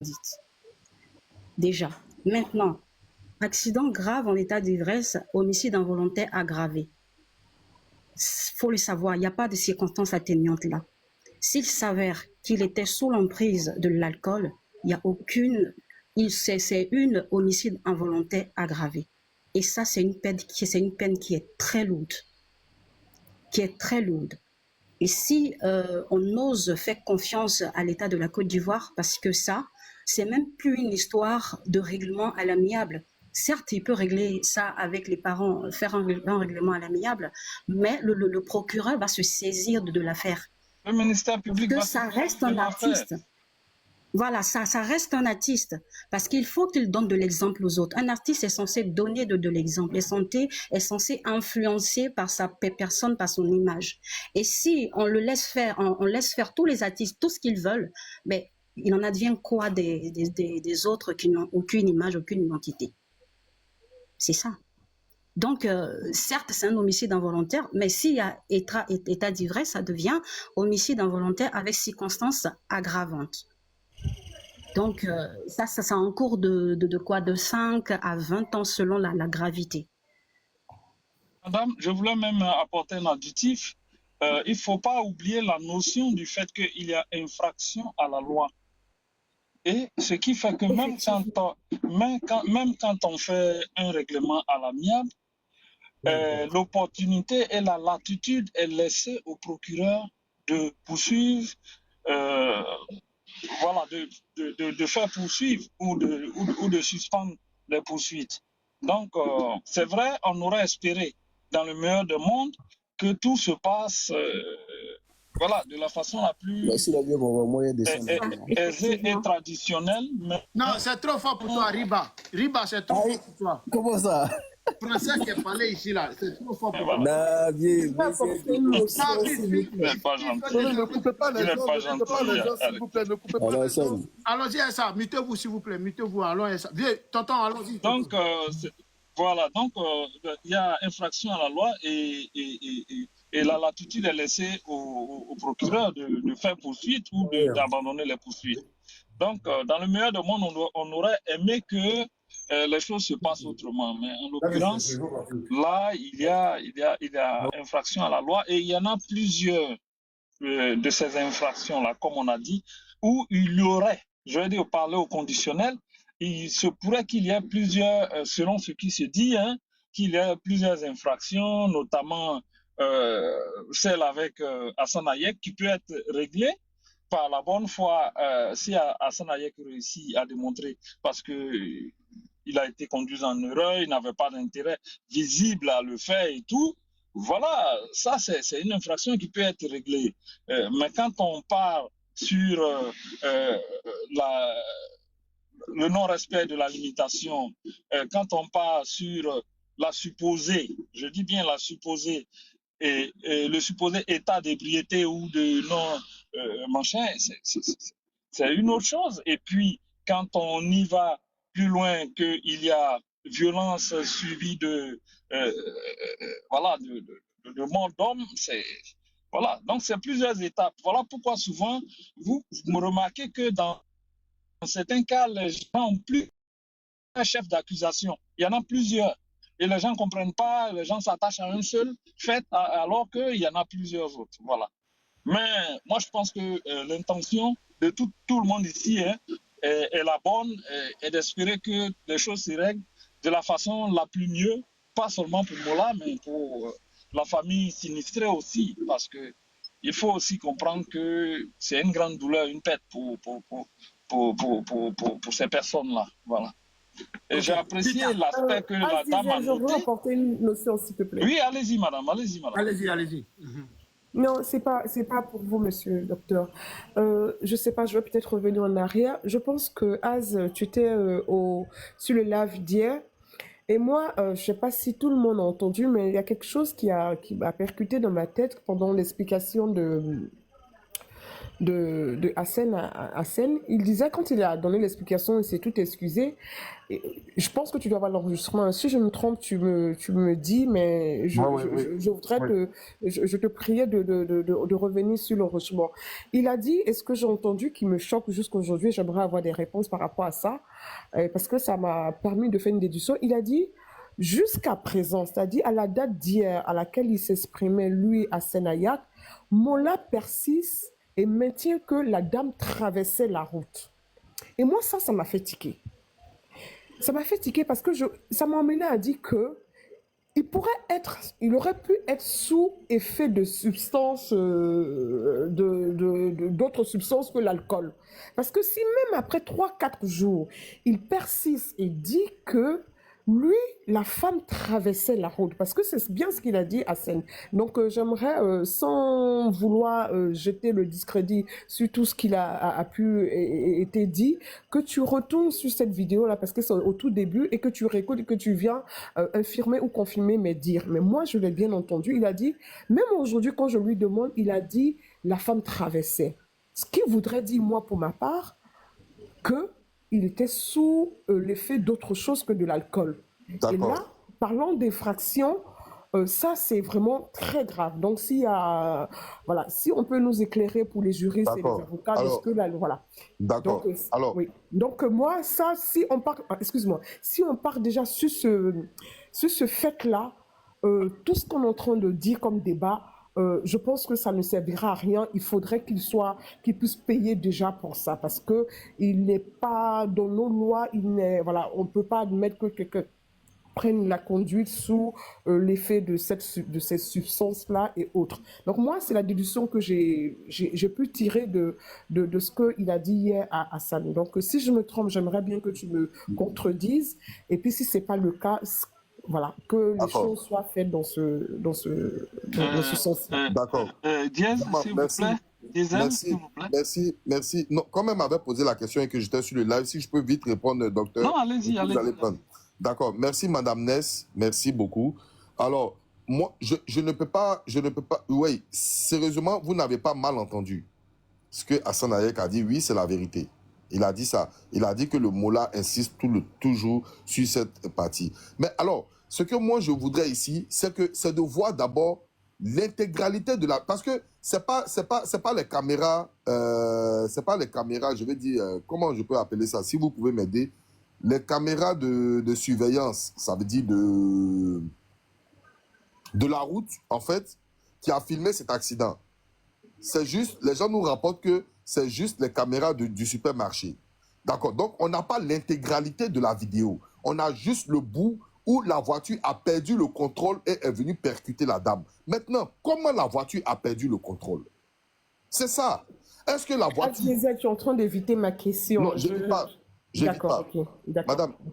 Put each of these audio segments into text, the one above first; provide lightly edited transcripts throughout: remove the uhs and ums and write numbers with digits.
dites. Déjà. Maintenant, accident grave en état d'ivresse, homicide involontaire aggravé. Il faut le savoir, il n'y a pas de circonstances atténuantes là. S'il s'avère qu'il était sous l'emprise de l'alcool, il n'y a aucune... C'est une homicide involontaire aggravé. Et ça, c'est une peine qui est très lourde. Qui est très lourde. Et si on ose faire confiance à l'État de la Côte d'Ivoire, parce que ça, c'est même plus une histoire de règlement à l'amiable. Certes, il peut régler ça avec les parents, faire un règlement à l'amiable, mais le procureur va se saisir de l'affaire. Le ministère public Que va ça se saisir reste de un l'affaire. artiste. Voilà, ça reste un artiste, parce qu'il faut qu'il donne de l'exemple aux autres. Un artiste est censé donner de l'exemple, est censé influencer par sa personne, par son image. Et si on le laisse faire, on laisse faire tous les artistes, tout ce qu'ils veulent, ben, il en advient quoi des autres qui n'ont aucune image, aucune identité? C'est ça. Donc, certes, c'est un homicide involontaire, mais s'il y a état d'ivresse, ça devient homicide involontaire avec circonstances aggravantes. Donc, ça en cours de quoi? De 5 à 20 ans selon la gravité. Madame, je voulais même apporter un additif. Il ne faut pas oublier la notion du fait qu'il y a infraction à la loi. Et ce qui fait que même quand on fait un règlement à l'amiable, l'opportunité et la latitude est laissée au procureur de poursuivre, voilà, de faire poursuivre ou de suspendre les poursuites. Donc, c'est vrai, on aurait espéré, dans le meilleur des mondes, que tout se passe voilà, de la façon la plus aisée et traditionnelle. Mais... Non, c'est trop fort pour toi, Riba. Riba, c'est trop fort pour toi. Comment ça? Français qui est parlé ici, là, c'est trop fort pour toi. Non, viens, Ne coupez pas les gens, s'il vous plaît, ne coupez pas les gens. Allons-y, Essa, mutez-vous, s'il vous plaît, mutez-vous, allons, Essa. Viens, tonton, allons-y. Donc, voilà, donc il y a infraction à la loi et la latitude est laissée au procureur de faire poursuite ou d'abandonner les poursuites. Donc, dans le meilleur des mondes, on aurait aimé que les choses se passent autrement. Mais en l'occurrence, là, il y a infraction à la loi et il y en a plusieurs de ces infractions-là, comme on a dit, où il y aurait, je vais dire, parler au conditionnel, il se pourrait qu'il y ait plusieurs, selon ce qui se dit, hein, qu'il y ait plusieurs infractions, notamment celle avec Hassan Hayek, qui peut être réglée par la bonne foi si Hassan Hayek réussit à démontrer, parce que il a été conduit en erreur, il n'avait pas d'intérêt visible à le faire et tout. Voilà, ça c'est une infraction qui peut être réglée. Mais quand on part sur le non-respect de la limitation, quand on part sur la supposée, je dis bien la supposée, et le supposé état d'ébriété ou de non-machin, c'est une autre chose. Et puis, quand on y va plus loin, qu'il y a violence suivie voilà, de mort d'homme, c'est... Voilà, donc c'est plusieurs étapes. Voilà pourquoi souvent, vous me remarquez que dans certains cas, les gens n'ont plus un chef d'accusation. Il y en a plusieurs. Et les gens ne comprennent pas, les gens s'attachent à un seul fait, alors qu'il y en a plusieurs autres. Voilà. Mais moi, je pense que l'intention de tout le monde ici est la bonne et d'espérer que les choses se règlent de la façon la plus mieux, pas seulement pour Mola, mais pour la famille sinistrée aussi, parce que il faut aussi comprendre que c'est une grande douleur, une perte pour ces personnes-là. Voilà. Et j'ai apprécié l'aspect que la dame a noté. Je veux apporter une notion, s'il te plaît. Oui, allez-y, madame, allez-y, madame. Allez-y, allez-y. Non, c'est pas pour vous, monsieur le docteur. Je sais pas, je vais peut-être revenir en arrière. Je pense que, Az, tu étais sur le live d'hier. Et moi, je sais pas si tout le monde a entendu, mais il y a quelque chose qui m'a percuté dans ma tête pendant l'explication de Hassen à Hassen. Il disait, quand il a donné l'explication, il s'est tout excusé. Et je pense que tu dois avoir l'enregistrement. Si je me trompe, tu me dis, mais je voudrais je te priais de revenir sur l'enregistrement. Il a dit, et ce que j'ai entendu qui me choque jusqu'aujourd'hui, j'aimerais avoir des réponses par rapport à ça, parce que ça m'a permis de faire une déduction. Il a dit, jusqu'à présent, c'est-à-dire à la date d'hier à laquelle il s'exprimait, lui, à Senayak, Mola persiste et maintient que la dame traversait la route. Et moi, ça m'a fait tiquer. Ça m'a fait tiquer parce que ça m'a emmené à dire que il aurait pu être sous effet de substances, d'autres substances que l'alcool. Parce que si même après 3-4 jours, il persiste et dit que lui, la femme traversait la route, parce que c'est bien ce qu'il a dit à Hassen. Donc, j'aimerais, sans vouloir jeter le discrédit sur tout ce qu'il a pu été dit, que tu retournes sur cette vidéo-là, parce que c'est au tout début, et que tu réécoutes et que tu viens infirmer ou confirmer mes dires. Mais moi, je l'ai bien entendu. Il a dit, même aujourd'hui, quand je lui demande, il a dit, la femme traversait. Ce qui voudrait dire, moi, pour ma part, que il était sous l'effet d'autre chose que de l'alcool. Et là, parlant d'effraction, ça c'est vraiment très grave. Donc si on peut nous éclairer pour les juristes et les avocats, parce que là, voilà. D'accord. Oui. Donc moi, ça, si on part déjà sur ce fait-là, tout ce qu'on est en train de dire comme débat, je pense que ça ne servira à rien. Il faudrait qu'il puisse payer déjà pour ça, parce que il n'est pas dans nos lois. On ne peut pas admettre que quelqu'un prenne la conduite sous l'effet de ces substances-là et autres. Donc moi, c'est la déduction que j'ai pu tirer de ce qu'il a dit hier à Hassen. Donc si je me trompe, j'aimerais bien que tu me contredises. Et puis si c'est pas le cas, voilà, que les choses soient faites dans ce sens. D'accord. Diaz, s'il vous plaît. Diaz, s'il vous plaît. Merci. Non, quand même m'avait posé la question et que j'étais sur le live, si je peux vite répondre, docteur. Non, allez-y. D'accord. Merci, Madame Ness. Merci beaucoup. Alors, moi, je ne peux pas. Oui, sérieusement, vous n'avez pas mal entendu. Ce que Hassen Hayek a dit, oui, c'est la vérité. Il a dit ça. Il a dit que le Mola insiste toujours sur cette partie. Mais alors, ce que moi je voudrais ici, c'est de voir d'abord l'intégralité de la... Parce que c'est pas les caméras, je vais dire, comment je peux appeler ça? Si vous pouvez m'aider. Les caméras de surveillance, ça veut dire de la route, en fait, qui a filmé cet accident. C'est juste, les gens nous rapportent que c'est juste les caméras du supermarché. D'accord. Donc, on n'a pas l'intégralité de la vidéo. On a juste le bout où la voiture a perdu le contrôle et est venue percuter la dame. Maintenant, comment la voiture a perdu le contrôle? C'est ça. Est-ce que la voiture... tu es en train d'éviter ma question. Non, je n'évite pas. D'accord, ok.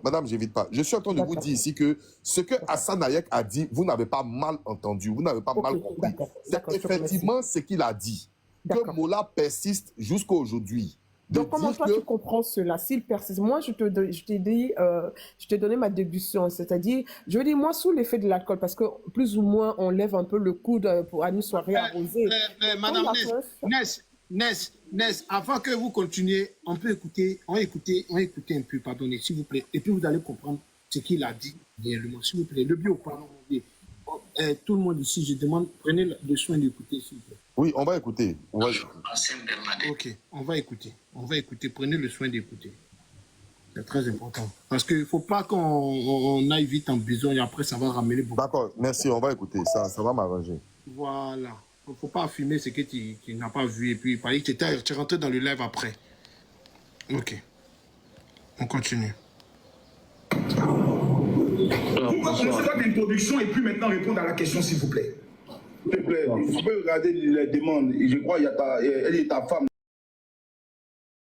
Madame, j'évite pas. Je suis en train de vous dire ici que ce que Hassen Hayek a dit, vous n'avez pas mal entendu, vous n'avez pas mal compris. C'est effectivement ce qu'il a dit. Que Mola persiste jusqu'à aujourd'hui. Donc, comment toi tu comprends cela? S'il persiste, moi je t'ai donné ma déduction, c'est-à-dire, je veux dire, moi sous l'effet de l'alcool, parce que plus ou moins on lève un peu le coude pour une soirée arrosée. Madame Ness, avant que vous continuiez, on écouter un peu, pardonnez, s'il vous plaît, et puis vous allez comprendre ce qu'il a dit réellement, s'il vous plaît. Le bio, pardon, tout le monde ici, je demande, prenez le soin d'écouter, s'il vous plaît. Oui, on va écouter. Ok, on va écouter, prenez le soin d'écouter. C'est très important. Parce qu'il ne faut pas qu'on aille vite en besogne et après ça va ramener beaucoup. D'accord, merci, on va écouter, ça va m'arranger. Voilà. Il ne faut pas filmer ce que tu n'as pas vu et puis il paraît que tu es rentré dans le live après. Ok. On continue. Vous pouvez commencer votre introduction et puis maintenant répondre à la question, s'il vous plaît. S'il vous plaît, vous pouvez regarder les demandes. Je crois qu'il y a ta femme.